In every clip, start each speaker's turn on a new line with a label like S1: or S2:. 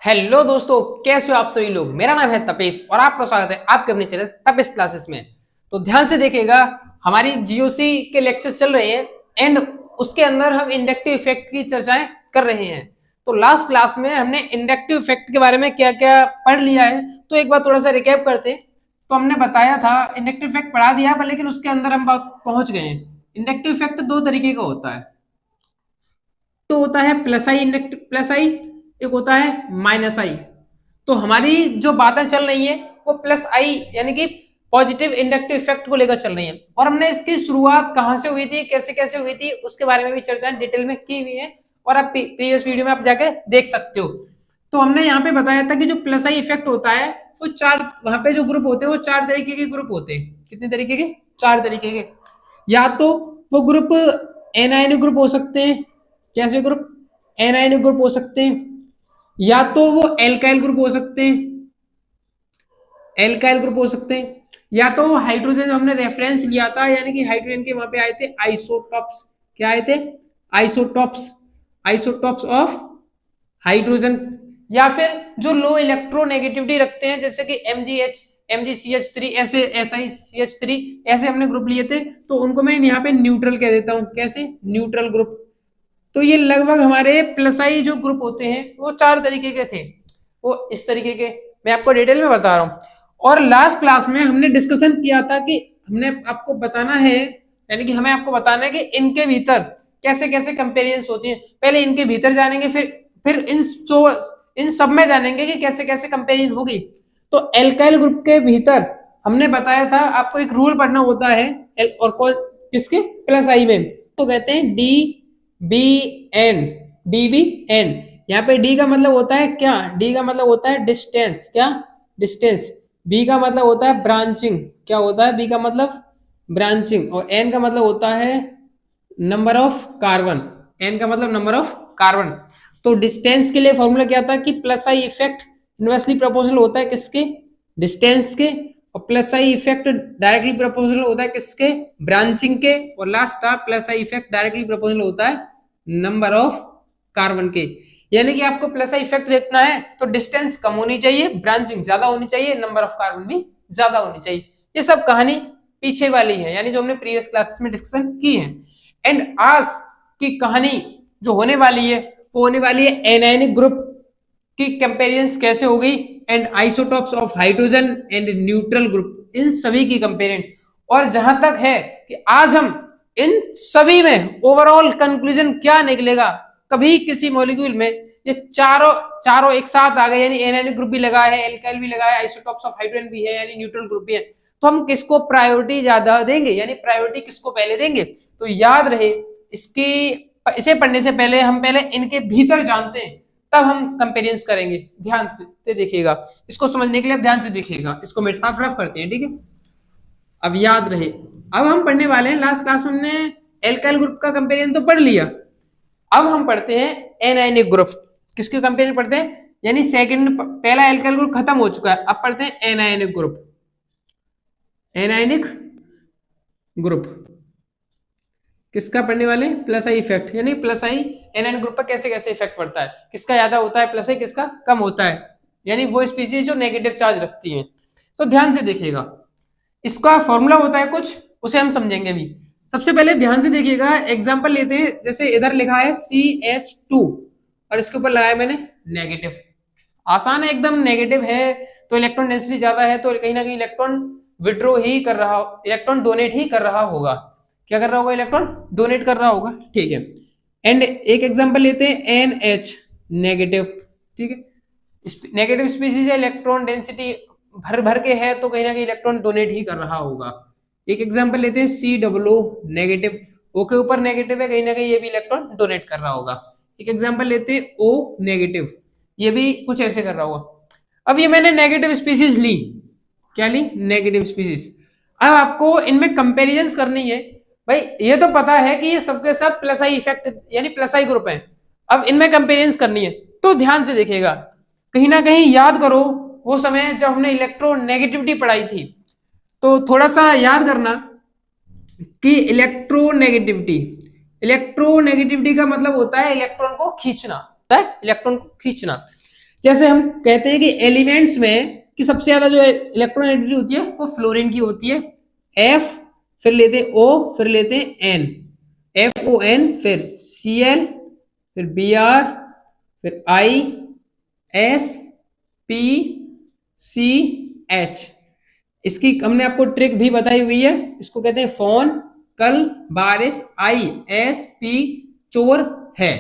S1: Hello दोस्तों, कैसे हो आप सभी लोग। मेरा नाम है तपेश और आपका स्वागत है आपके अपने चैनल तपेश क्लासेस में। तो ध्यान से देखिएगा, हमारी जीओसी के लेक्चर चल रहे हैं एंड उसके अंदर हम इंडक्टिव इफेक्ट की चर्चाएं कर रहे हैं। तो लास्ट क्लास में हमने इंडक्टिव इफेक्ट के बारे में क्या क्या पढ़ लिया है, तो एक बार थोड़ा सा रिकैप करते हैं। तो हमने बताया था, इंडक्टिव इफेक्ट पढ़ा दिया पर लेकिन उसके अंदर हम पहुंच गए हैं। इंडक्टिव इफेक्ट दो तरीके का होता है, तो होता है प्लस आई इंडक्टिव प्लस आई, एक होता है माइनस आई। तो हमारी जो बातें चल रही है वो प्लस आई यानी कि पॉजिटिव इंडक्टिव इफेक्ट को लेकर चल रही है। और हमने इसकी शुरुआत कहां से हुई थी, कैसे कैसे हुई थी, उसके बारे में भी चर्चा डिटेल में की हुई है और आप प्रीवियस वीडियो में आप जाके देख सकते हो। तो हमने यहाँ पे बताया था कि जो प्लस आई इफेक्ट होता है वो चार, वहां पे जो ग्रुप होते हैं वो चार तरीके के ग्रुप होते हैं। कितने तरीके के? चार तरीके के। या तो वो ग्रुप एनायनिक ग्रुप हो सकते हैं। कैसे ग्रुप? एनायनिक ग्रुप हो सकते हैं। या तो वो एल्काइल ग्रुप हो सकते हैं, एल्काइल ग्रुप हो सकते हैं। या तो वो हाइड्रोजन, हमने रेफरेंस लिया था यानी कि हाइड्रोजन के वहां पे आए थे आइसोटॉप्स। क्या आए थे? Isotopes, isotopes of hydrogen. या फिर जो लो इलेक्ट्रोनेगेटिविटी रखते हैं जैसे कि MgH, MgCH3, ऐसे SiCH3, ऐसे हमने ग्रुप लिए थे, तो उनको मैं यहाँ पे न्यूट्रल कह देता हूं। कैसे? Neutral group. तो ये लगभग हमारे प्लस आई जो ग्रुप होते हैं वो चार तरीके के थे, वो इस तरीके के मैं आपको डिटेल में बता रहा हूं। और लास्ट क्लास में हमने डिस्कशन किया था कि हमने आपको बताना है, यानी कि हमें आपको बताना है कि इनके भीतर कैसे कैसे कंपेरिजन होती है। पहले इनके भीतर जानेंगे, फिर इन सब में जानेंगे कि कैसे कैसे कंपेरिजन होगी। तो एल्काइल ग्रुप के भीतर हमने बताया था आपको एक रूल पढ़ना होता है, और किसके? प्लस आई में। तो कहते हैं D B N, D B N. यहाँ पे डी का मतलब होता है क्या? डी का मतलब होता है डिस्टेंस। क्या? डिस्टेंस। बी का मतलब होता है ब्रांचिंग। क्या होता है? बी का मतलब ब्रांचिंग। और एन का मतलब होता है नंबर ऑफ कार्बन। एन का मतलब नंबर ऑफ कार्बन। तो डिस्टेंस के लिए फॉर्मूला क्या था कि plus I effect inversely proportional होता है किसके? डिस्टेंस के। और plus I effect directly proportional होता है किसके? ब्रांचिंग के। और लास्ट था plus I effect directly proportional होता है नंबर ऑफ कार्बन के। यानी कि आपको प्लस आई इफेक्ट देखना है तो डिस्टेंस कम होनी चाहिए, ब्रांचिंग ज्यादा होनी चाहिए, नंबर ऑफ कार्बन भी ज्यादा होनी चाहिए। ये सब कहानी पीछे वाली है, यानी जो हमने प्रीवियस क्लासेस में डिस्कशन की है। एंड आज की कहानी जो होने वाली है वो होने वाली है एनायनिक ग्रुप की कंपेरिजन कैसे होगी, and isotopes of hydrogen and neutral group, इन सभी की कंपेरिजन। और जहां तक है कि आज हम इन सभी में ओवरऑल कंक्लूजन क्या निकलेगा, कभी किसी मॉलिक्यूल में ये चारों चारों एक साथ आ गए, यानी एनायनिक ग्रुप भी लगा है, एल्काइल भी लगा है, आइसोटॉप्स ऑफ हाइड्रोजन भी है, यानी न्यूट्रल ग्रुप भी है, तो हम किसको प्रायोरिटी ज्यादा देंगे, यानी प्रायोरिटी किसको पहले देंगे। तो याद रहे, इसे पढ़ने से पहले हम पहले इनके भीतर जानते हैं, तब हम कंपेरिजन करेंगे। ध्यान से देखिएगा, इसको समझने के लिए ध्यान से देखिएगा। इसको मेरे साथ रफ करते हैं, ठीक है। अब याद रहे, अब हम पढ़ने वाले हैं, लास्ट क्लास में हमने एल्काइल ग्रुप का कंपेरिजन तो पढ़ लिया, अब हम पढ़ते हैं एनायनिक ग्रुप। किसके कंपेरिजन पढ़ते हैं? यानी सेकंड, पहला एल्काइल ग्रुप खत्म हो चुका है, अब पढ़ते हैं एनायनिक ग्रुप। एनायनिक ग्रुप किसका पढ़ने वाले? प्लस आई इफेक्ट, यानी प्लस आई एनायनिक ग्रुप पर कैसे कैसे इफेक्ट पड़ता है, किसका ज्यादा होता है प्लस आई, किसका कम होता है, यानी वो स्पीसीज जो नेगेटिव चार्ज रखती हैं। तो ध्यान से देखिएगा, इसका फॉर्मूला होता है कुछ, उसे हम समझेंगे भी। सबसे पहले ध्यान से देखिएगा, एग्जांपल लेते हैं। जैसे इधर लिखा है CH2 और इसके ऊपर लगाया मैंने नेगेटिव। आसान है एकदम, नेगेटिव है तो इलेक्ट्रॉन डेंसिटी ज्यादा है, तो कहीं ना कहीं इलेक्ट्रॉन विड्रॉ ही कर रहा, इलेक्ट्रॉन डोनेट ही कर रहा होगा। क्या कर रहा होगा? इलेक्ट्रॉन डोनेट कर रहा होगा, ठीक है। एंड एक एग्जांपल लेते हैं NH नेगेटिव, ठीक है। नेगेटिव स्पीसीज है, इलेक्ट्रॉन डेंसिटी भर भर के है, तो कहीं ना कहीं इलेक्ट्रॉन डोनेट ही कर रहा होगा। एक एग्जांपल लेते हैं COO नेगेटिव, O के ऊपर नेगेटिव है, कहीं ना कहीं ये भी इलेक्ट्रॉन डोनेट कर रहा होगा। एक एग्जांपल लेते हैं O नेगेटिव, ये भी कुछ ऐसे कर रहा होगा। अब ये मैंने नेगेटिव स्पीसीज ली, क्या ली? Negative species. अब आपको इनमें कंपेरिजन करनी है। भाई ये तो पता है कि ये सबके सब प्लस आई इफेक्ट यानी प्लस आई ग्रुप है, अब इनमें कंपेरिजन करनी है। तो ध्यान से देखिएगा, कहीं ना कहीं याद करो वो समय जब हमने इलेक्ट्रोनेगेटिविटी पढ़ाई थी, तो थोड़ा सा याद करना कि इलेक्ट्रोनेगेटिविटी का मतलब होता है इलेक्ट्रॉन को खींचना, इलेक्ट्रॉन को खींचना। जैसे हम कहते हैं कि एलिमेंट्स में कि सबसे ज्यादा जो इलेक्ट्रोनेगेटिविटी होती है वो फ्लोरीन की होती है। F, फिर लेते हैं O, फिर लेते हैं N, FON, फिर Cl, फिर Br, फिर ISPCH। इसकी हमने आपको ट्रिक भी बताई हुई है, इसको कहते हैं फोन कल बारिश ISP चोर है।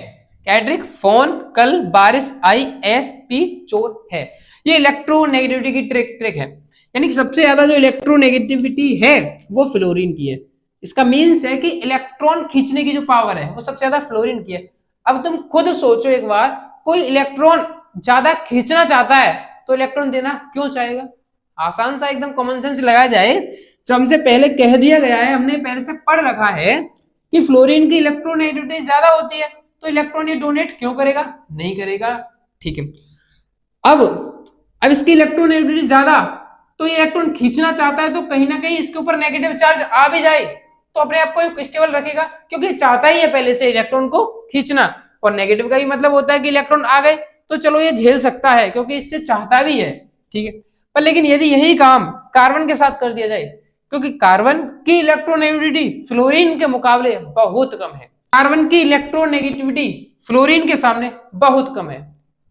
S1: क्या ट्रिक? फोन कल बारिश ISP चोर है। ये इलेक्ट्रोनेगेटिविटी की ट्रिक है, यानी कि सबसे ज्यादा जो इलेक्ट्रोनेगेटिविटी है वो फ्लोरीन की है। इसका मीन्स है कि इलेक्ट्रॉन खींचने की जो पावर है वो सबसे ज्यादा फ्लोरीन की है। अब तुम खुद सोचो एक बार, कोई इलेक्ट्रॉन ज्यादा खींचना चाहता है तो इलेक्ट्रॉन देना क्यों चाहेगा? आसान सा एकदम कॉमन सेंस लगाया जाए, जो हमसे पहले कह दिया गया है, हमने पहले से पढ़ रखा है कि फ्लोरीन की इलेक्ट्रोनेगेटिविटी ज्यादा होती है, तो इलेक्ट्रॉन ये डोनेट क्यों करेगा? नहीं करेगा। ठीक है, अब इसकी इलेक्ट्रोनेगेटिविटी ज्यादा, तो ये इलेक्ट्रॉन खींचना चाहता है, तो कहीं ना कहीं इसके ऊपर नेगेटिव चार्ज आ भी जाए तो अपने आप को एक स्टेबल रखेगा, क्योंकि चाहता ही है पहले से इलेक्ट्रॉन को खींचना। और नेगेटिव का ही मतलब होता है कि इलेक्ट्रॉन आ गए तो चलो ये झेल सकता है, क्योंकि इससे चाहता भी है। ठीक है, पर लेकिन यदि यही काम कार्बन के साथ कर दिया जाए, क्योंकि कार्बन की इलेक्ट्रोनेगेटिविटी फ्लोरीन के मुकाबले बहुत कम है, कार्बन की इलेक्ट्रोनेगेटिविटी फ्लोरीन के सामने बहुत कम है,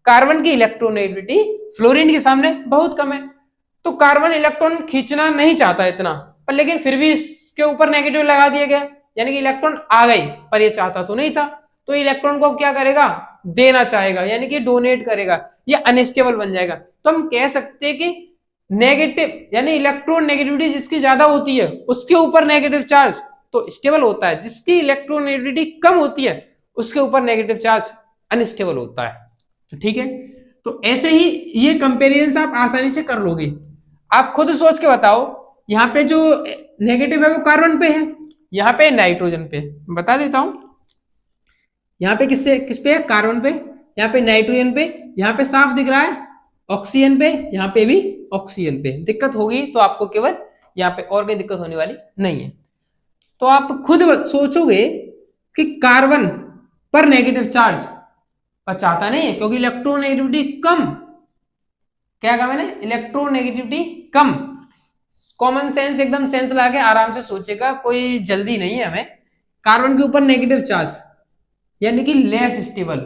S1: कार्बन की इलेक्ट्रोनेगेटिविटी फ्लोरीन के सामने बहुत कम है, तो कार्बन इलेक्ट्रॉन खींचना नहीं चाहता इतना, पर लेकिन फिर भी इसके ऊपर नेगेटिव लगा दिया गया, यानी कि इलेक्ट्रॉन आ गई, पर ये चाहता तो नहीं था, तो इलेक्ट्रॉन को क्या करेगा? देना चाहेगा, यानी कि डोनेट करेगा, ये अनस्टेबल बन जाएगा। तो हम कह सकते हैं कि नेगेटिव यानी इलेक्ट्रॉन नेगेटिविटी जिसकी ज्यादा होती है उसके ऊपर नेगेटिव चार्ज तो स्टेबल होता है, जिसकी इलेक्ट्रोनेगेटिविटी कम होती है उसके ऊपर नेगेटिव चार्ज अनस्टेबल होता है। तो ठीक है, तो ऐसे ही ये कंपेरिजन आप आसानी से कर लोगे। आप खुद सोच के बताओ, यहाँ पे जो नेगेटिव है वो कार्बन पे है, यहाँ पे नाइट्रोजन पे। बता देता हूं, यहाँ पे किस पे है? कार्बन पे, यहाँ पे नाइट्रोजन पे, यहाँ पे साफ दिख रहा है ऑक्सीजन पे, यहाँ पे भी ऑक्सीजन पे। दिक्कत होगी तो आपको केवल यहाँ पे, और कोई दिक्कत होने वाली नहीं है। तो आप खुद सोचोगे कि कार्बन पर नेगेटिव चार्ज चाहता नहीं है, क्योंकि इलेक्ट्रोनेगेटिविटी कम। क्या कहा मैंने? इलेक्ट्रोनेगेटिविटी कम। कॉमन सेंस एकदम सेंस लगा के आराम से सोचेगा, कोई जल्दी नहीं है हमें। कार्बन के ऊपर नेगेटिव चार्ज यानी कि लेस स्टेबल,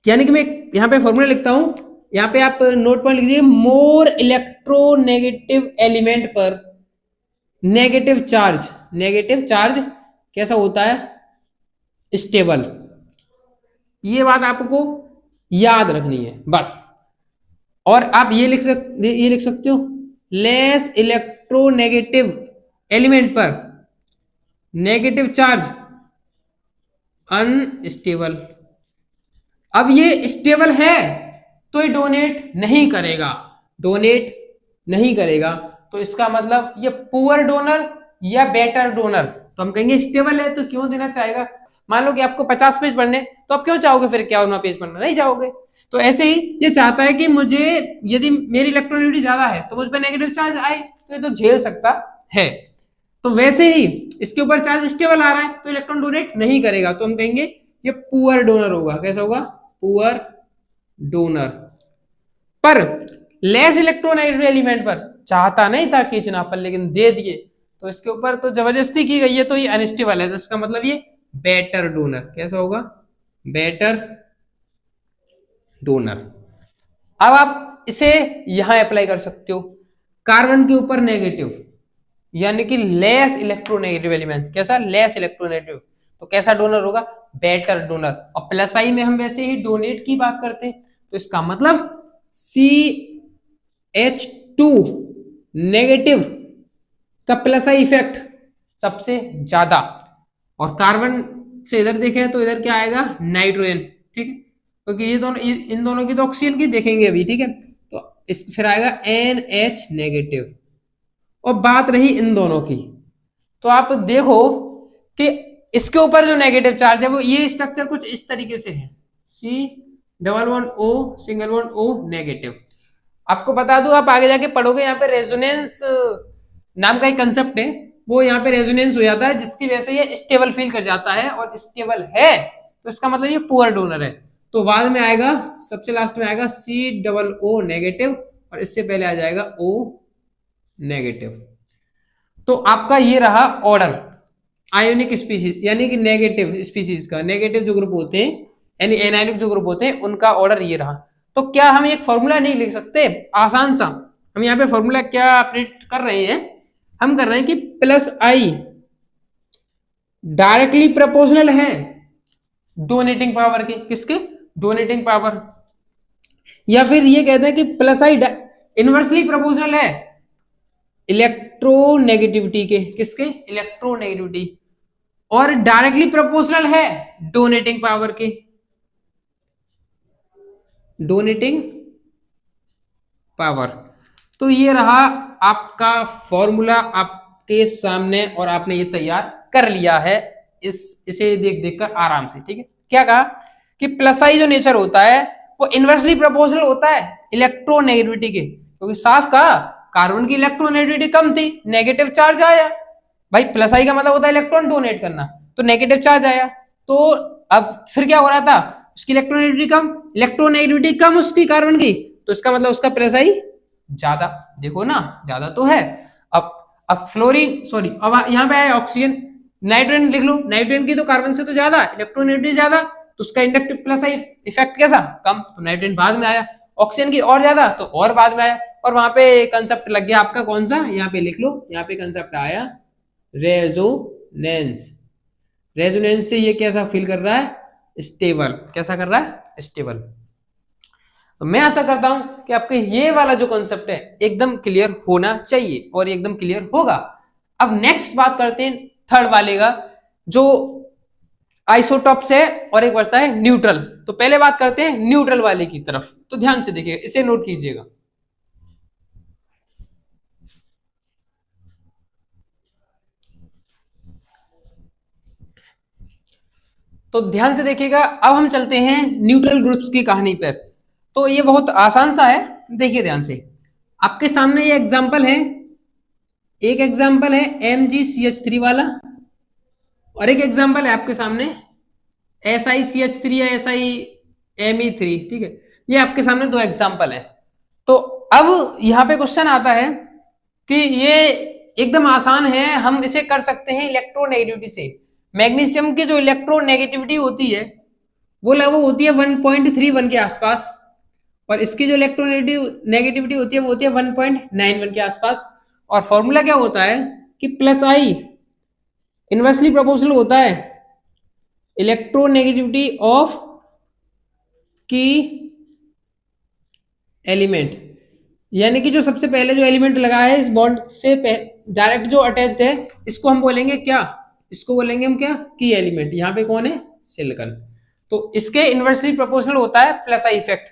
S1: यानी कि मैं यहाँ पे फॉर्मूला लिखता हूं, यहाँ पे आप नोट पर लिख दीजिए, मोर इलेक्ट्रोनेगेटिव एलिमेंट पर नेगेटिव चार्ज कैसा होता है? स्टेबल। ये बात आपको याद रखनी है बस। और आप ये लिख सकते हो, लेस इलेक्ट्रोनेगेटिव एलिमेंट पर नेगेटिव चार्ज अनस्टेबल। अब ये स्टेबल है तो ये डोनेट नहीं करेगा, तो इसका मतलब ये पुअर डोनर या बेटर डोनर। तो हम कहेंगे स्टेबल है तो क्यों देना चाहेगा? मान लो कि आपको 50 पेज पढ़ने, तो आप क्यों चाहोगे फिर 51वां पेज पढ़ना? नहीं चाहोगे। तो ऐसे ही ये चाहता है कि मुझे, यदि मेरी इलेक्ट्रोनेगेटिविटी ज्यादा है तो मुझ पर नेगेटिव चार्ज आए, तो ये तो झेल सकता है। तो वैसे ही इसके ऊपर चार्ज स्टेबल आ रहा है तो इलेक्ट्रॉन डोनेट नहीं करेगा, तो हम कहेंगे ये पुअर डोनर होगा। कैसा होगा? Poor donor. पर लेस इलेक्ट्रोनेगेटिव एलिमेंट पर चाहता नहीं था खींचना, पर लेकिन दे दिए, तो इसके ऊपर तो जबरदस्ती की गई है, तो ये अनस्टेबल है, तो इसका मतलब ये बेटर डोनर। कैसा होगा? Better donor. अब आप इसे यहां अप्लाई कर सकते हो, कार्बन के ऊपर नेगेटिव यानी कि लेस इलेक्ट्रोनेगेटिव एलिमेंट्स। कैसा? लेस इलेक्ट्रोनेगेटिव, तो कैसा डोनर होगा? Better donor. और प्लस आई में हम वैसे ही डोनेट की बात करते हैं, तो इसका मतलब CH2 नेगेटिव का प्लस आई इफेक्ट सबसे ज्यादा। और कार्बन से इधर देखें तो इधर क्या आएगा? नाइट्रोजन। ठीक है, क्योंकि ये दोनों, इन दोनों की तो ऑक्सीजन की देखेंगे अभी। ठीक है, तो इस फिर आएगा NH नेगेटिव। और बात रही इन दोनों की, तो आप देखो कि इसके ऊपर जो नेगेटिव चार्ज है वो, ये स्ट्रक्चर कुछ इस तरीके से है, C11O नेगेटिव। आपको बता दूं, आप आगे जाके पढ़ोगे, यहाँ पे रेजोनेंस नाम का एक कंसेप्ट है, वो यहाँ पे रेजोनेंस हो जाता है, जिसकी वजह से ये स्टेबल फील कर जाता है, और स्टेबल है तो इसका मतलब ये पुअर डोनर है। तो बाद में आएगा, सबसे लास्ट में आएगा COO नेगेटिव, और इससे पहले आ जाएगा O नेगेटिव। तो आपका ये रहा ऑर्डर आयोनिक स्पीशीज यानी कि नेगेटिव स्पीशीज का, नेगेटिव जो ग्रुप होते हैं यानी एनायनिक जो ग्रुप होते हैं उनका ऑर्डर ये रहा। तो क्या हम एक फॉर्मूला नहीं लिख सकते आसान सा? हम यहाँ पे फॉर्मूला क्या प्रिंट कर रहे हैं, हम कर रहे हैं कि +I डायरेक्टली प्रोपोर्शनल है डोनेटिंग पावर के, किसके? Donating power. या फिर ये कहते हैं कि +I इनवर्सली प्रोपोर्शनल है इलेक्ट्रोनेगेटिविटी के, किसके? इलेक्ट्रोनेगेटिविटी। और डायरेक्टली प्रोपोर्शनल है डोनेटिंग पावर के, डोनेटिंग पावर। तो ये रहा आपका फॉर्मूला आपके सामने और आपने ये तैयार कर लिया है इसे देख देख कर आराम से, ठीक है। क्या कहा कि +I जो नेचर होता है वो इनवर्सली प्रोपोर्शनल होता है इलेक्ट्रोनेगेटिविटी के, क्योंकि साफ कहा कार्बन की इलेक्ट्रोनेगेटिविटी कम थी, नेगेटिव चार्ज आया। भाई +I का मतलब होता है इलेक्ट्रॉन डोनेट करना, तो नेगेटिव चार्ज आया। तो अब फिर क्या हो रहा था, उसकी इलेक्ट्रोनेगेटिविटी कम उसकी कार्बन की, तो इसका मतलब उसका +I ज्यादा। देखो ना, ज्यादा तो है। अब फ्लोरीन, सॉरी, अब यहाँ पे आया ऑक्सीजन, नाइट्रोजन लिख लो, नाइट्रोजन की तो कार्बन से तो ज्यादा इलेक्ट्रोनेगेटिविटी ज्यादा, तो उसका इंडक्टिव +I इफेक्ट कैसा? कम, तो नाइट्रोजन बाद में आया। ऑक्सीजन की और ज्यादा, तो और बाद में आया। और वहां पे कंसेप्ट लग गया आपका कौन सा, यहाँ पे लिख लो, यहाँ पे कंसेप्ट आया रेजोनेंस। रेजोनेंस से ये कैसा फील कर रहा है? स्टेबल। कैसा कर रहा है? स्टेबल। तो मैं आशा करता हूं कि आपके ये वाला जो कॉन्सेप्ट है एकदम क्लियर होना चाहिए और एकदम क्लियर होगा। अब नेक्स्ट बात करते हैं थर्ड वाले का, जो आइसोटॉप्स है और एक बचता है न्यूट्रल। तो पहले बात करते हैं न्यूट्रल वाले की तरफ, तो ध्यान से देखिए, इसे नोट कीजिएगा। तो ध्यान से देखिएगा, अब हम चलते हैं न्यूट्रल ग्रुप्स की कहानी पर। तो ये बहुत आसान सा है, देखिए ध्यान से। आपके सामने ये एग्जांपल है, एक एग्जांपल है MgCH3 वाला, और एक एग्जांपल है आपके सामने SiCH3 या SiMe3, ठीक है। ये आपके सामने दो एग्जांपल है। तो अब यहां पे क्वेश्चन आता है कि ये एकदम आसान है, हम इसे कर सकते हैं इलेक्ट्रोनेगेटिविटी से। मैग्नीशियम की जो इलेक्ट्रोनेगेटिविटी होती है वो लगभग होती है 1.31 के आसपास, और इसकी जो इलेक्ट्रोनेगेटिविटी होती है वो होती है 1.91 के आसपास। और फॉर्मूला क्या होता है कि +I इनवर्सली प्रोपोर्शनल होता है इलेक्ट्रोनेगेटिविटी ऑफ की एलिमेंट, यानी कि जो सबसे पहले जो एलिमेंट लगा है इस बॉन्ड से डायरेक्ट जो अटैच्ड है, इसको हम बोलेंगे क्या? इसको बोलेंगे हम क्या? की एलिमेंट। यहाँ पे कौन है? सिलिकॉन। तो इसके इनवर्सली प्रोपोर्शनल होता है +I इफेक्ट,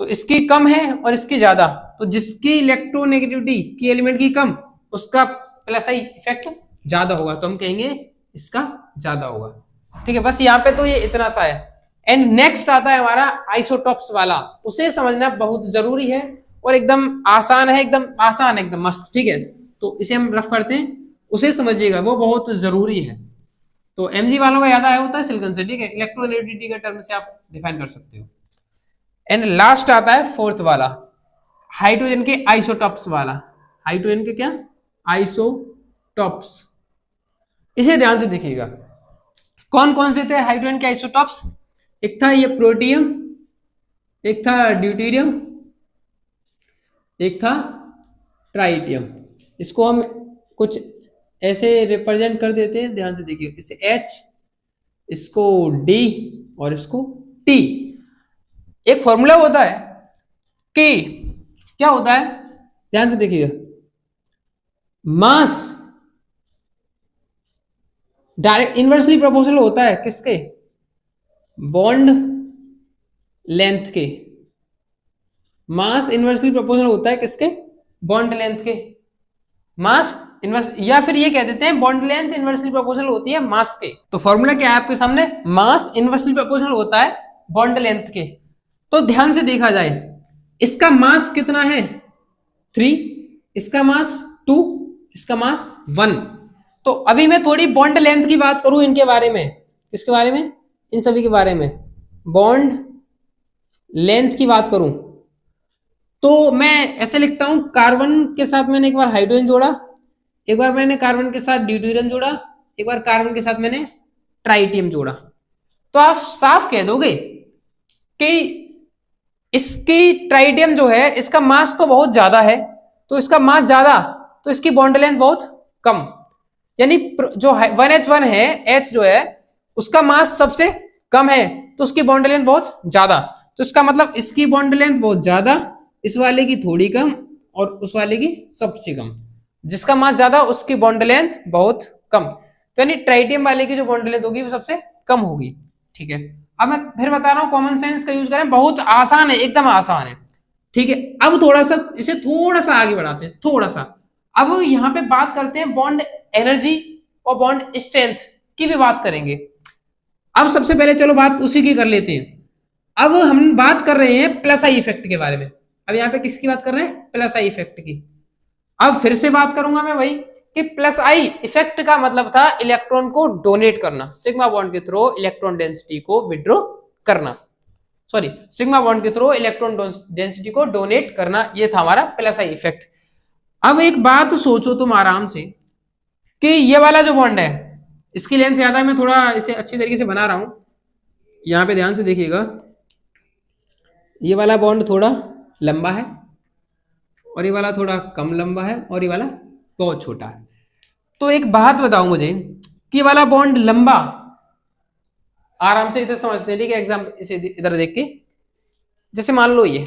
S1: तो इसकी कम है और इसकी ज्यादा, तो जिसकी इलेक्ट्रोनेगेटिविटी की एलिमेंट की कम, उसका +I इफेक्ट ज्यादा होगा, तो हम कहेंगे इसका ज्यादा होगा। ठीक है, बस यहाँ पे तो ये इतना सा है। एंड नेक्स्ट आता है हमारा आइसोटॉप्स वाला, उसे समझना बहुत जरूरी है और एकदम आसान है, एकदम आसान, एकदम मस्त। ठीक है, तो इसे हम रफ करते हैं, उसे समझिएगा, वो बहुत जरूरी है। तो Mg वालों का याद आया होता है सिलिकॉन से, ठीक है, इलेक्ट्रोनेगेटिविटी के टर्म से आप डिफाइन कर सकते हो। एंड लास्ट आता है फोर्थ वाला, हाइड्रोजन के आइसोटॉप्स वाला। हाइड्रोजन के क्या? आइसोटॉप्स। इसे ध्यान से देखिएगा, कौन कौन से थे हाइड्रोजन के आइसोटॉप्स? एक था ये प्रोटियम, एक था ड्यूटेरियम, एक था ट्राइटियम। इसको हम कुछ ऐसे रिप्रेजेंट कर देते हैं, ध्यान से देखिए, इसे H, इसको D और इसको T। एक फॉर्मूला होता है कि क्या होता है, ध्यान से देखिएगा, मास डायरेक्ट इनवर्सली प्रोपोर्शनल होता है किसके? बॉन्ड लेंथ के। मास इनवर्सली प्रोपोर्शनल होता है किसके? बॉन्ड लेंथ के। मास इनवर्स, या फिर ये कह देते हैं बॉन्ड लेंथ इनवर्सली प्रोपोर्शनल होती है मास के। तो फॉर्मूला क्या है आपके सामने? मास इनवर्सली प्रोपोर्शनल होता है बॉन्ड लेंथ के। तो ध्यान से देखा जाए, इसका मास कितना है? 3, इसका मास 2, इसका मास 1। तो अभी मैं थोड़ी बॉन्ड लेंथ की बात करूं इनके बारे में। किसके बारे में? इन सभी के बारे में। बॉन्ड लेंथ की बात करूं तो मैं ऐसे लिखता हूं, कार्बन के साथ मैंने एक बार हाइड्रोजन जोड़ा, एक बार मैंने कार्बन के साथ ड्यूटेरियम जोड़ा, एक बार कार्बन के साथ मैंने ट्राइटियम जोड़ा। तो आप साफ कह दोगे कि इसकी ट्राइटियम जो है इसका मास तो बहुत ज्यादा है, तो इसका मास ज्यादा तो इसकी बॉन्ड लेंथ बहुत कम, यानी जो 1H1 है, H जो है उसका मास सबसे कम है तो उसकी बॉन्ड लेंथ बहुत ज्यादा। तो इसका मतलब इसकी बॉन्ड लेंथ बहुत ज्यादा, इस वाले की थोड़ी कम और उस वाले की सबसे कम। जिसका मास ज्यादा उसकी बॉन्ड लेंथ बहुत कम, तो यानी ट्राइटियम वाले की जो बॉन्ड लेंथ होगी वो सबसे कम होगी। ठीक है, अब मैं फिर बता रहा हूं कॉमन सेंस का यूज करें, बहुत आसान है, एकदम आसान है। ठीक है, अब थोड़ा सा इसे थोड़ा सा आगे बढ़ाते हैं, थोड़ा सा। अब यहां पे बात करते हैं बॉन्ड एनर्जी और बॉन्ड स्ट्रेंथ की भी बात करेंगे। अब सबसे पहले चलो बात उसी की कर लेते हैं। अब हम बात कर रहे हैं प्लस आई इफेक्ट के बारे में। अब यहाँ पे किसकी बात कर रहे हैं? प्लस आई इफेक्ट की। अब फिर से बात करूंगा मैं वही कि प्लस आई इफेक्ट का मतलब था इलेक्ट्रॉन को डोनेट करना, सिग्मा बॉन्ड के थ्रू इलेक्ट्रॉन डेंसिटी को विड्रॉ करना, सॉरी सिग्मा बॉन्ड के थ्रू इलेक्ट्रॉन डेंसिटी को डोनेट करना, ये था हमारा प्लस आई इफेक्ट। अब एक बात सोचो तुम आराम से कि ये वाला जो बॉन्ड है इसकी लेंथ ज्यादा है, मैं थोड़ा इसे अच्छी तरीके से बना रहा हूं, यहां पे ध्यान से देखिएगा। ये वाला बॉन्ड थोड़ा लंबा है और ये वाला थोड़ा कम लंबा है और ये वाला बहुत छोटा है। तो एक बात बताओ मुझे कि ये वाला बॉन्ड लंबा, आराम से इधर समझते हैं, ठीक है, एग्जाम इसे इधर देख के, जैसे मान लो ये,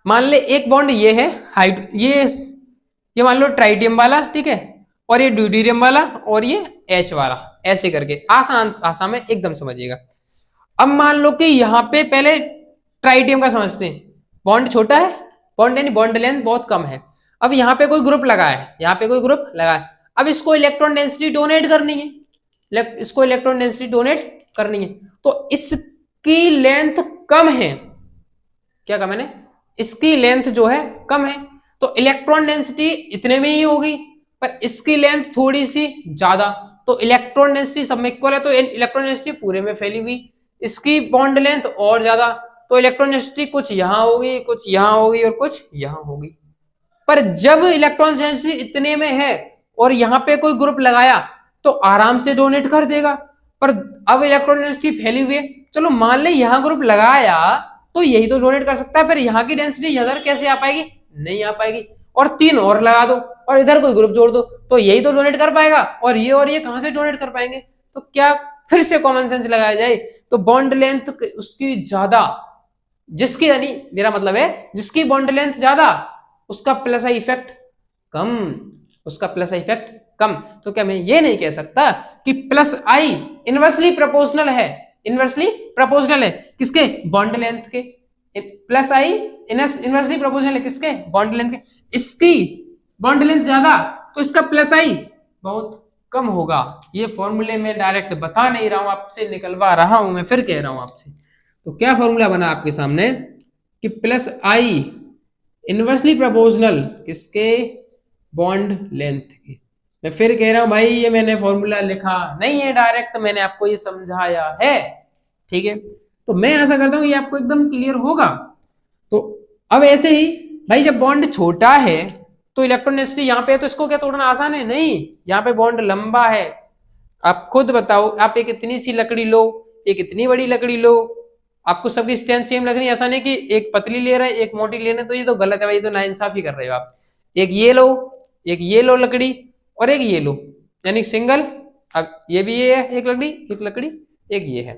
S1: मान ले एक बॉन्ड ये है हाइट, ये मान लो ट्राइटियम वाला, ठीक है, और ये ड्यूटेरियम वाला और ये H वाला, ऐसे करके आसान आसान में एकदम समझिएगा। अब मान लो कि यहाँ पे पहले ट्राइटियम का समझते हैं, बॉन्ड छोटा है, बॉन्ड यानी बॉन्ड लेंथ बहुत कम है। अब यहाँ पे कोई ग्रुप लगा है, यहाँ पे कोई ग्रुप लगा है, अब इसको इलेक्ट्रॉन डेंसिटी डोनेट करनी है, इसको इलेक्ट्रॉन डेंसिटी डोनेट करनी है, तो इसकी लेंथ कम है। क्या कम है ने? इसकी लेंथ जो है कम है, तो इलेक्ट्रॉन डेंसिटी इतने में ही होगी, पर इसकी लेंथ थोड़ी सी ज्यादा, तो इलेक्ट्रॉन डेंसिटी सब में इक्वल है, तो इलेक्ट्रॉन डेंसिटी पूरे में फैली हुई। इसकी बॉन्ड लेंथ और ज्यादा, तो इलेक्ट्रॉन डेंसिटी कुछ यहां होगी, कुछ यहां होगी और कुछ यहां होगी। पर जब इलेक्ट्रॉन डेंसिटी इतने में है और यहाँ पे कोई ग्रुप लगाया तो आराम से डोनेट कर देगा। पर अब इलेक्ट्रॉन डेंसिटी फैली हुई है, चलो मान ले यहाँ ग्रुप लगाया तो यही तो डोनेट कर सकता है, पर यहाँ की डेंसिटी इधर कैसे आ पाएगी? नहीं आ पाएगी। और 3 और लगा दो और इधर कोई ग्रुप जोड़ दो तो यही तो डोनेट कर पाएगा, और ये कहां से डोनेट कर पाएंगे? तो क्या फिर से कॉमन सेंस लगाया जाए तो बॉन्ड लेंथ उसकी ज्यादा, जिसकी, यानी मेरा मतलब है जिसकी बॉन्ड लेंथ ज्यादा उसका प्लस आई इफेक्ट कम, उसका प्लस आई इफेक्ट कम। तो क्या मैं ये नहीं कह सकता कि प्लस आई इनवर्सली प्रोपोर्शनल है, इनवर्सली प्रोपोर्शनल है किसके? बॉन्ड लेंथ के। प्लस आई इनवर्सली प्रोपोर्शनल है किसके? बॉन्ड लेंथ के। इसकी बॉन्ड लेंथ ज्यादा तो इसका प्लस आई बहुत कम होगा। ये फॉर्मूले में डायरेक्ट बता नहीं रहा हूं, आपसे निकलवा रहा हूं, मैं फिर कह रहा हूं आपसे। तो क्या फॉर्मूला बना आपके सामने कि प्लस आई इनवर्सली प्रोपोर्शनल किसके? बॉन्ड लेंथ के। मैं फिर कह रहा हूं भाई, ये मैंने फॉर्मूला लिखा नहीं है, डायरेक्ट मैंने आपको ये समझाया है, ठीक है। तो मैं ऐसा करता हूं ये आपको एकदम क्लियर होगा। तो अब ऐसे ही भाई, जब बॉन्ड छोटा है तो इलेक्ट्रॉन डेंसिटी यहाँ पे है, तो इसको क्या तोड़ना आसान है? नहीं, यहाँ पे बॉन्ड लंबा है। आप खुद बताओ, आप एक इतनी सी लकड़ी लो, एक इतनी बड़ी लकड़ी लो, आपको सबकी स्ट्रेंथ सेम लगनी, ऐसा नहीं कि एक पतली ले रहे हैं एक मोटी ले रहे हैं, तो ये तो गलत है भाई, ये तो नाइंसाफी कर रहे हो आप। एक ये लो, एक ये लो लकड़ी और एक ये लो, यानी सिंगल। अब ये भी ये है एक लकड़ी, एक लकड़ी, एक ये है।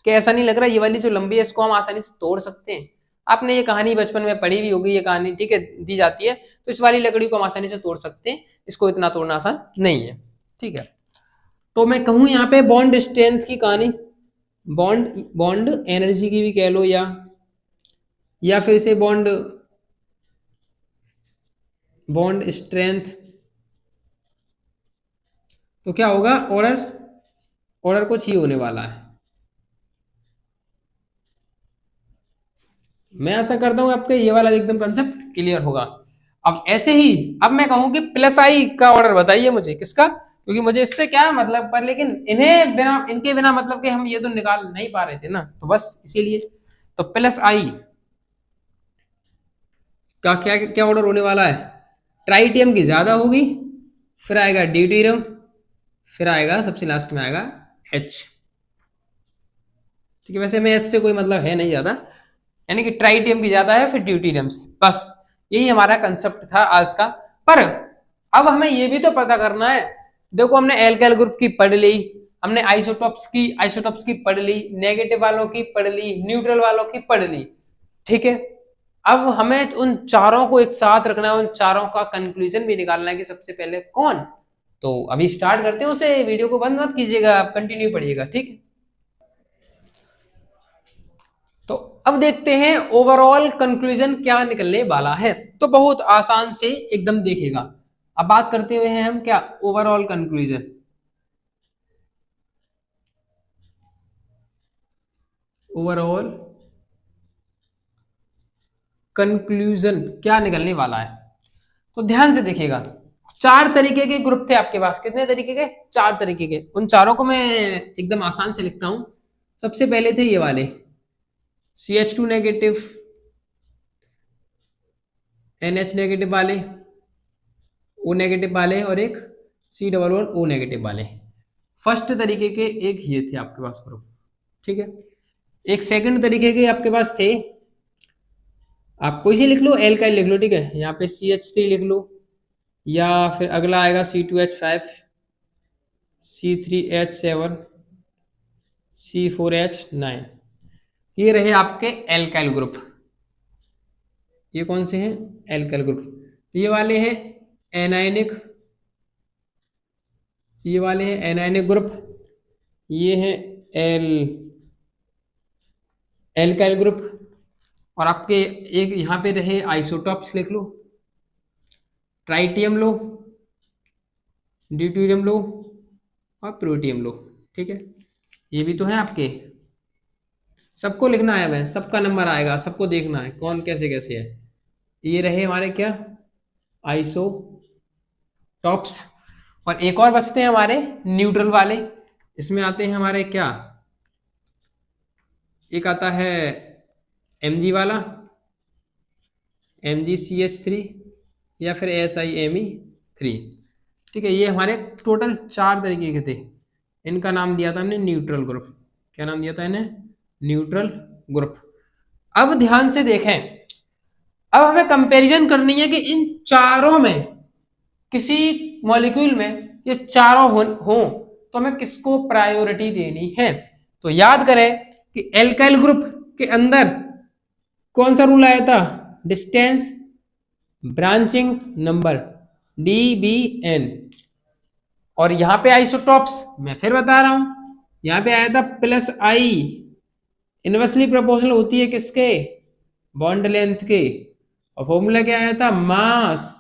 S1: क्या ऐसा नहीं लग रहा ये वाली जो लंबी है इसको हम आसानी से तोड़ सकते हैं? आपने ये कहानी बचपन में पढ़ी भी होगी, ये कहानी ठीक है दी जाती है, तो इस वाली लकड़ी को हम आसानी से तोड़ सकते हैं, इसको इतना तोड़ना आसान नहीं है, ठीक है। तो मैं कहूं यहाँ पे बॉन्ड स्ट्रेंथ की कहानी, बॉन्ड एनर्जी की भी कह लो, या फिर इसे बॉन्ड स्ट्रेंथ, तो क्या होगा? ऑर्डर कुछ ही होने वाला है। मैं ऐसा करता हूं आपके ये वाला एकदम कंसेप्ट क्लियर होगा। अब ऐसे ही अब मैं कहूं कि प्लस आई का ऑर्डर बताइए मुझे किसका, क्योंकि मुझे इससे क्या मतलब, पर लेकिन इनके बिना मतलब कि हम ये तो निकाल नहीं पा रहे थे ना, तो बस इसीलिए। तो प्लस आई का क्या क्या ऑर्डर होने वाला है, ट्राइटियम की ज्यादा होगी, फिर आएगा ड्यूटेरियम, फिर आएगा सबसे लास्ट में आएगा एच। ठीक है, वैसे में एच से कोई मतलब है नहीं ज्यादा, यानी कि ट्राइटियम की ज्यादा है फिर ड्यूटेरियम से, बस यही हमारा कंसेप्ट था आज का। पर अब हमें ये भी तो पता करना है, देखो हमने एल्काइल ग्रुप की पढ़ ली, हमने आइसोटॉप्स की पढ़ ली, नेगेटिव वालों की पढ़ ली, न्यूट्रल वालों की पढ़ ली। ठीक है, अब हमें उन चारों को एक साथ रखना है, उन चारों का कंक्लूजन भी निकालना है कि सबसे पहले कौन। तो अभी स्टार्ट करते हैं उसे, वीडियो को बंद मत कीजिएगा, आप कंटिन्यू पढ़िएगा। ठीक है, तो अब देखते हैं ओवरऑल कंक्लूजन क्या निकलने वाला है। तो बहुत आसान से एकदम देखेगा। अब बात करते हुए हैं हम क्या, ओवरऑल कंक्लूजन। ओवरऑल कंक्लूजन क्या निकलने वाला है, तो ध्यान से देखिएगा। चार तरीके के ग्रुप थे आपके पास, कितने तरीके के, चार तरीके के। उन चारों को मैं एकदम आसान से लिखता हूं। सबसे पहले थे ये वाले CH2 नेगेटिव, NH नेगेटिव वाले, O नेगेटिव वाले, और एक C11O नेगेटिव वाले। फर्स्ट तरीके के एक ये थे आपके पास ग्रुप। ठीक है, एक सेकंड तरीके के आपके पास थे, आप कोई सी लिख लो, एल्काइल लिख लो। ठीक है, यहाँ पे CH3 लिख लो, या फिर अगला आएगा C2H5, C3H7, C4H9। ये रहे आपके एल्काइल ग्रुप। ये कौन से हैं, एल्काइल ग्रुप। ये वाले हैं एनायनिक, ये वाले हैं एनायनिक ग्रुप। ये है एल्काइल ग्रुप। और आपके एक यहाँ पे रहे आइसोटॉप्स, लिख लो, ट्राइटियम लो, ड्यूटेरियम लो, और प्रोटियम लो। ठीक है, ये भी तो है आपके, सबको लिखना है, वह सबका नंबर आएगा, सबको देखना है कौन कैसे कैसे है। ये रहे हमारे क्या, आइसोटॉप्स। और एक और बचते हैं हमारे न्यूट्रल वाले। इसमें आते हैं हमारे क्या, एक आता है Mg वाला, MgCH3, या फिर SiMe3। ठीक है, ये हमारे टोटल चार तरीके के थे। इनका नाम दिया था हमने न्यूट्रल ग्रुप। क्या नाम दिया था इन्हें, न्यूट्रल ग्रुप। अब ध्यान से देखें, अब हमें कंपैरिजन करनी है कि इन चारों में किसी मॉलिक्यूल में ये चारों हो तो हमें किसको प्रायोरिटी देनी है। तो याद करें कि एल्काइल ग्रुप के अंदर कौन सा रूल आया था, डिस्टेंस ब्रांचिंग नंबर, DBN। और यहां पे आइसोटॉप्स मैं फिर बता रहा हूं, यहां पे आया था प्लस आई, इनवर्सली प्रोपोर्शनल होती है किसके, बॉन्ड लेंथ के। और फॉर्मूला क्या आया था, मास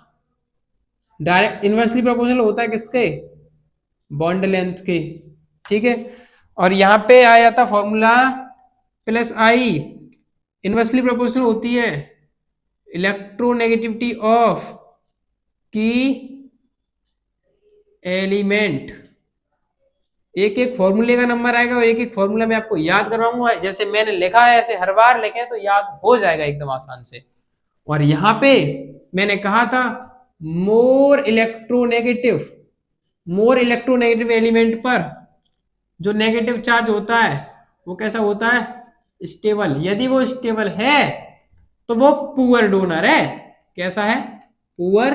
S1: डायरेक्ट इनवर्सली प्रोपोर्शनल होता है किसके, बॉन्ड लेंथ के। ठीक है, और यहां पे आया था फॉर्मूला प्लस आई, इनवर्सली प्रोपोर्शनल होती है इलेक्ट्रोनेगेटिविटी ऑफ की एलिमेंट। एक एक फॉर्मूले का नंबर आएगा और एक एक फॉर्मूला मैं आपको याद करवाऊंगा, जैसे मैंने लिखा है ऐसे हर बार लिखें तो याद हो जाएगा एकदम आसान से। और यहां पे मैंने कहा था मोर इलेक्ट्रोनेगेटिव एलिमेंट पर जो नेगेटिव चार्ज होता है वो कैसा होता है, स्टेबल। यदि वो स्टेबल है तो वो पुअर डोनर है। कैसा है, पुअर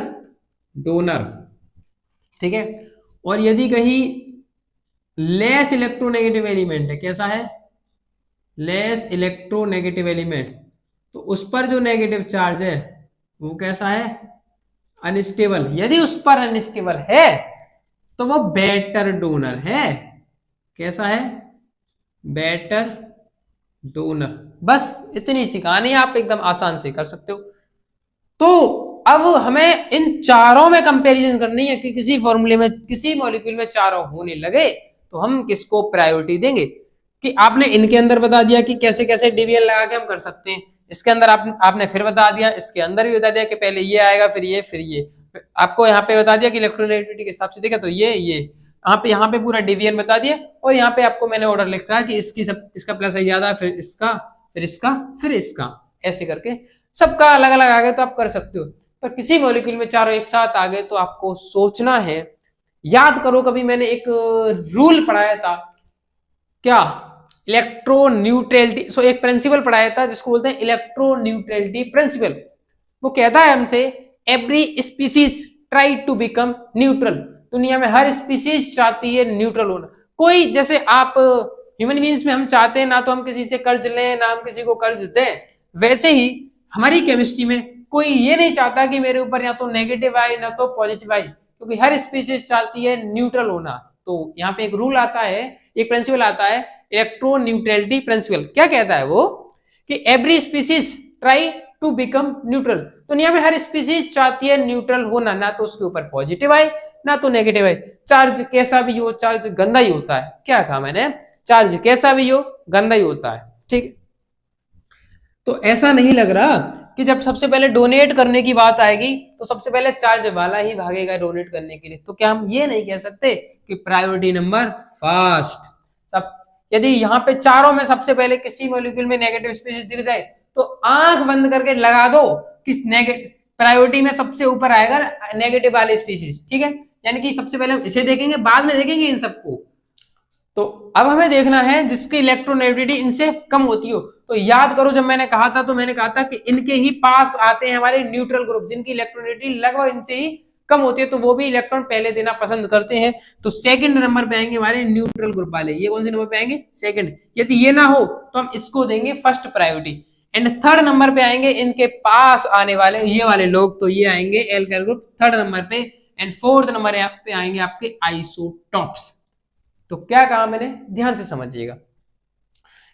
S1: डोनर। ठीक है, और यदि कहीं लेस इलेक्ट्रोनेगेटिव एलिमेंट है, कैसा है, लेस इलेक्ट्रोनेगेटिव एलिमेंट, तो उस पर जो नेगेटिव चार्ज है वो कैसा है, अनस्टेबल। यदि उस पर अनस्टेबल है तो वो बेटर डोनर है। कैसा है, बेटर डोनर। बस इतनी सी कहानी, आप एकदम आसान से कर सकते हो। तो अब हमें इन चारों में कंपैरिजन करनी है कि किसी फॉर्मूले में, किसी मॉलिक्यूल में चारों होने लगे तो हम किसको प्रायोरिटी देंगे। कि आपने इनके अंदर बता दिया कि कैसे कैसे डिवीजन लगा के हम कर सकते हैं, इसके अंदर आपने फिर बता दिया, इसके अंदर भी बता दिया कि पहले ये आएगा फिर ये फिर ये। आपको यहाँ पे बता दिया कि इलेक्ट्रोनेगेटिविटी के हिसाब से देखा तो ये यहाँ पे पूरा डिवीजन बता दिया। और यहाँ पे आपको मैंने ऑर्डर लिख रहा है कि इसका प्लस आई ज्यादा, फिर इसका फिर इसका, फिर इसका, ऐसे करके सबका अलग अलग आ गए तो आप कर सकते हो। पर किसी मॉलिक्यूल में चारों एक साथ आ गए तो आपको सोचना है। याद करो कभी मैंने एक रूल पढ़ाया था, क्या, इलेक्ट्रोन्यूट्रलिटी, सो एक प्रिंसिपल पढ़ाया था जिसको बोलते हैं इलेक्ट्रोन्यूट्रलिटी प्रिंसिपल। वो कहता है हमसे every species try to become neutral. दुनिया में हर स्पीसीज चाहती है न्यूट्रल होना। कोई, जैसे आप ह्यूमन बीइंग्स में हम चाहते हैं ना तो हम किसी से कर्ज लें ना हम किसी को कर्ज दें, वैसे ही हमारी केमिस्ट्री में कोई ये नहीं चाहता कि मेरे ऊपर या तो नेगेटिव आए ना तो पॉजिटिव आए, क्योंकि हर स्पीसीज चाहती है न्यूट्रल होना। तो यहाँ पे एक रूल आता है, एक प्रिंसिपल आता है, इलेक्ट्रॉन न्यूट्रलिटी प्रिंसिपल। क्या कहता है वो कि every species try to become neutral. दुनिया में हर स्पीसीज चाहती है न्यूट्रल होना, ना तो उसके ऊपर पॉजिटिव आए ना तो नेगेटिव आए। चार्ज कैसा भी हो, चार्ज गंदा ही होता है। क्या कहा मैंने, चार्ज कैसा भी हो गंदा ही होता है, ठीक। तो ऐसा नहीं लग रहा कि जब सबसे पहले डोनेट करने की बात आएगी तो सबसे पहले चार्ज वाला ही भागेगा डोनेट करने के लिए। तो क्या हम ये नहीं कह सकते कि प्रायोरिटी नंबर फर्स्ट। सब, यदि यहाँ पे चारों में सबसे पहले किसी मॉलिक्यूल में नेगेटिव स्पीशीज दिख जाए तो आंख बंद करके लगा दो कि नेगेटिव प्रायोरिटी में सबसे ऊपर आएगा नेगेटिव वाले स्पीशीज, ठीक है। यानी कि सबसे पहले हम इसे देखेंगे, बाद में देखेंगे इन सबको। तो अब हमें देखना है जिसकी इलेक्ट्रोनेगेटिविटी इनसे कम होती हो। तो याद करो जब मैंने कहा था तो मैंने कहा था कि इनके ही पास आते हैं हमारे न्यूट्रल ग्रुप जिनकी इलेक्ट्रोनेगेटिविटी लगभग इनसे ही कम होती है, तो वो भी इलेक्ट्रॉन पहले देना पसंद करते हैं। तो सेकंड नंबर पे आएंगे हमारे न्यूट्रल ग्रुप वाले। ये कौन से नंबर पे आएंगे, सेकंड। यदि ये ना हो तो हम इसको देंगे first priority. And third number पे आएंगे इनके पास आने वाले ये वाले लोग, तो ये आएंगे एल्काइल ग्रुप थर्ड नंबर पे। एंड फोर्थ नंबर पे आएंगे आपके आइसोटॉप्स। तो क्या कहा मैंने, ध्यान से समझिएगा।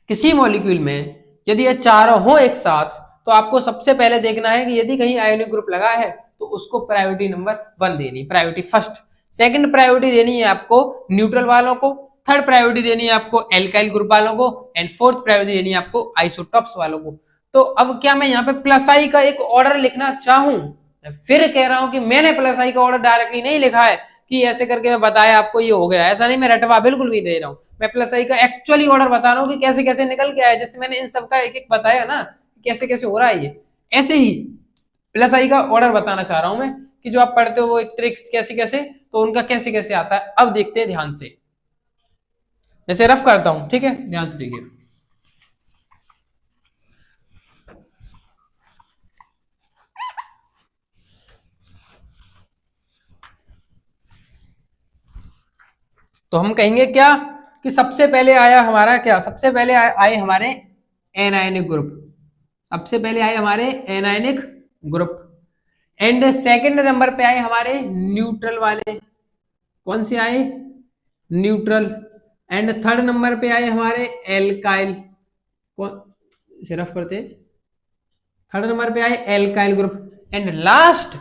S1: किसी मॉलिक्यूल में यदि ये चारों हो एक साथ तो आपको सबसे पहले देखना है कि यदि कहीं आयोनिक ग्रुप लगा है तो उसको प्रायोरिटी नंबर 1 देनी, प्रायोरिटी फर्स्ट। सेकंड प्रायोरिटी देनी है आपको न्यूट्रल वालों को, थर्ड प्रायोरिटी देनी है आपको एल्काइल ग्रुप वालों को, एंड फोर्थ प्रायोरिटी देनी है आपको आइसोटॉप्स वालों को। तो अब क्या मैं यहाँ पे प्लस आई का एक ऑर्डर लिखना चाहूं, फिर कह रहा हूं कि मैंने प्लस आई का ऑर्डर डायरेक्टली नहीं लिखा है कि ऐसे करके मैं बताया आपको ये हो गया, ऐसा नहीं, मैं रटवा बिल्कुल भी दे रहा हूं। मैं प्लस आई का एक्चुअली ऑर्डर बता रहा हूँ कि कैसे कैसे निकल के आया, जैसे मैंने इन सब का एक एक बताया ना कैसे कैसे हो रहा है ये, ऐसे ही प्लस आई का ऑर्डर बताना चाह रहा हूं मैं कि जो आप पढ़ते हो वो एक ट्रिक्स कैसे कैसे, तो उनका कैसे कैसे आता है। अब देखते हैं ध्यान से, जैसे रफ करता हूं, ठीक है, ध्यान से देखिए। तो हम कहेंगे क्या कि सबसे पहले आया हमारा क्या, सबसे पहले आए हमारे एनायनिक ग्रुप, सबसे पहले आए हमारे anionic group. And second number पे आए हमारे न्यूट्रल वाले, कौन से आए, न्यूट्रल। एंड थर्ड नंबर पे आए हमारे एल्काइल, कौन से रफ करते, थर्ड नंबर पे आए एल्काइल ग्रुप। एंड लास्ट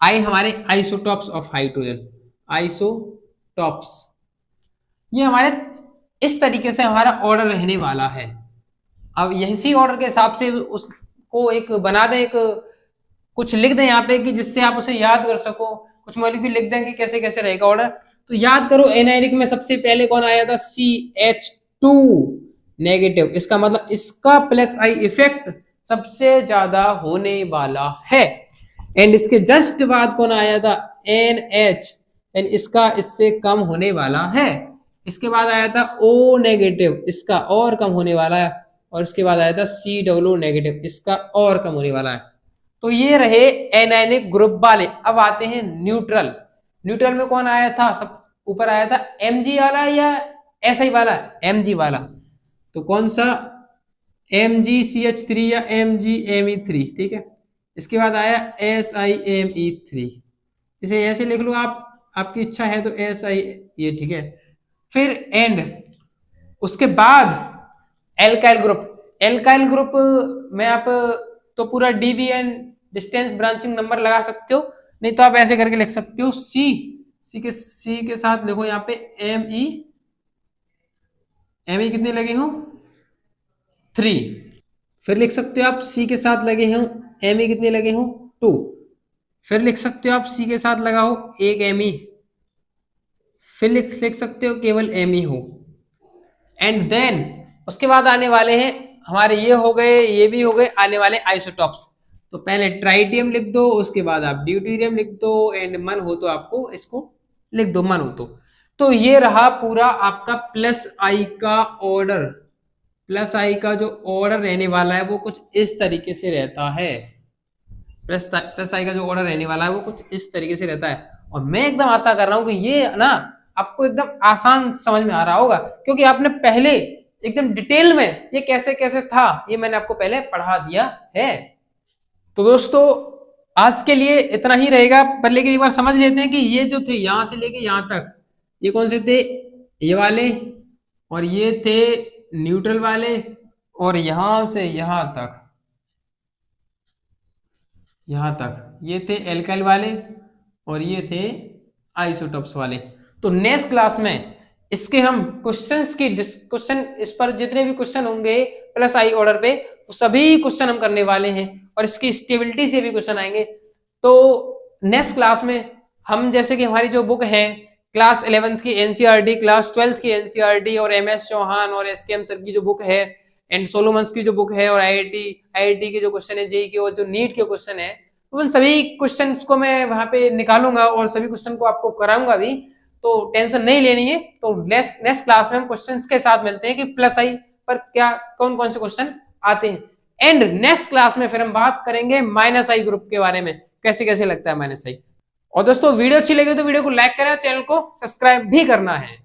S1: आए हमारे आइसोटॉप्स ऑफ हाइड्रोजन, आइसोटॉप्स। ये हमारे इस तरीके से हमारा ऑर्डर रहने वाला है। अब इसी ऑर्डर के हिसाब से उसको एक बना दें, एक कुछ लिख दें यहाँ पे कि जिससे आप उसे याद कर सको, कुछ मॉलिक्यूल लिख दें कि कैसे कैसे रहेगा ऑर्डर। तो याद करो एनायनिक में सबसे पहले कौन आया था, CH2 नेगेटिव। इसका मतलब इसका प्लस आई इफेक्ट सबसे ज्यादा होने वाला है। एंड इसके जस्ट बाद कौन आया था, NH, एंड इसका इससे कम होने वाला है। इसके बाद आया था O नेगेटिव, इसका और कम होने वाला है। और इसके बाद आया था CW नेगेटिव, इसका और कम होने वाला है। तो ये रहे एनायनिक ग्रुप वाले। अब आते हैं न्यूट्रल। न्यूट्रल में कौन आया था, सब ऊपर आया था Mg वाला या SI वाला, Mg वाला। तो कौन सा, MgCH3 या MgMe3, ठीक है। इसके बाद आया SiMe3, इसे ऐसे लिख लो आप, आपकी इच्छा है तो SI, ये ठीक है। फिर एंड उसके बाद एल्काइल ग्रुप। एल्काइल ग्रुप में आप तो पूरा dB and distance branching number लगा सकते हो, नहीं तो आप ऐसे करके लिख सकते हो सी के साथ लिखो यहाँ पे एम ई कितने लगे हो, 3। फिर लिख सकते हो आप सी के साथ लगे हो एम ई कितने लगे हो, 2। फिर लिख सकते हो आप सी के साथ लगा हो एक एम ई, फिर लिख सकते हो केवल एम ई हो। एंड देन उसके बाद आने वाले हैं हमारे ये हो गए, ये भी हो गए आने वाले आइसोटॉप्स। तो पहले ट्राइटियम लिख दो, उसके बाद आप ड्यूटेरियम लिख दो, एंड मन हो तो आपको इसको लिख दो, मन हो तो ये रहा पूरा आपका प्लस आई का ऑर्डर। प्लस आई का जो ऑर्डर रहने वाला है वो कुछ इस तरीके से रहता है। प्लस आई का जो ऑर्डर रहने वाला है वो कुछ इस तरीके से रहता है। और मैं एकदम आशा कर रहा हूं कि ये ना आपको एकदम आसान समझ में आ रहा होगा, क्योंकि आपने पहले एकदम डिटेल में ये कैसे कैसे था ये मैंने आपको पहले पढ़ा दिया है। तो दोस्तों आज के लिए इतना ही रहेगा, पर लेकिन एक बार समझ लेते हैं कि ये जो थे यहां से लेके यहां तक, ये कौन से थे, ये वाले, और ये थे न्यूट्रल वाले, और यहां से यहां तक ये थे एल्काइल वाले, और ये थे आइसोटॉप्स वाले। तो नेक्स्ट क्लास में इसके हम क्वेश्चन इस पर जितने भी क्वेश्चन होंगे प्लस आई ऑर्डर पे वो सभी क्वेश्चन हम करने वाले हैं, और इसकी स्टेबिलिटी से भी क्वेश्चन आएंगे। तो नेक्स्ट क्लास में हम जैसे कि हमारी जो बुक है क्लास 11th की एनसीईआरटी, क्लास 12th की एनसीईआरटी, और एमएस चौहान और एसकेएम सर की जो बुक है, एंड सोलोमन्स की जो बुक है, और आईआईटी के जो क्वेश्चन है, जेईई के और जो नीट के क्वेश्चन है, उन सभी क्वेश्चंस को मैं वहां पे निकालूंगा और सभी क्वेश्चन को आपको कराऊंगा भी। तो टेंशन नहीं लेनी है। तो नेक्स्ट क्लास में हम क्वेश्चंस के साथ मिलते हैं कि प्लस आई पर क्या कौन कौन से क्वेश्चन आते हैं। एंड नेक्स्ट क्लास में फिर हम बात करेंगे माइनस आई ग्रुप के बारे में, कैसे कैसे लगता है माइनस आई। और दोस्तों वीडियो अच्छी लगी तो वीडियो को लाइक करें और चैनल को सब्सक्राइब भी करना है।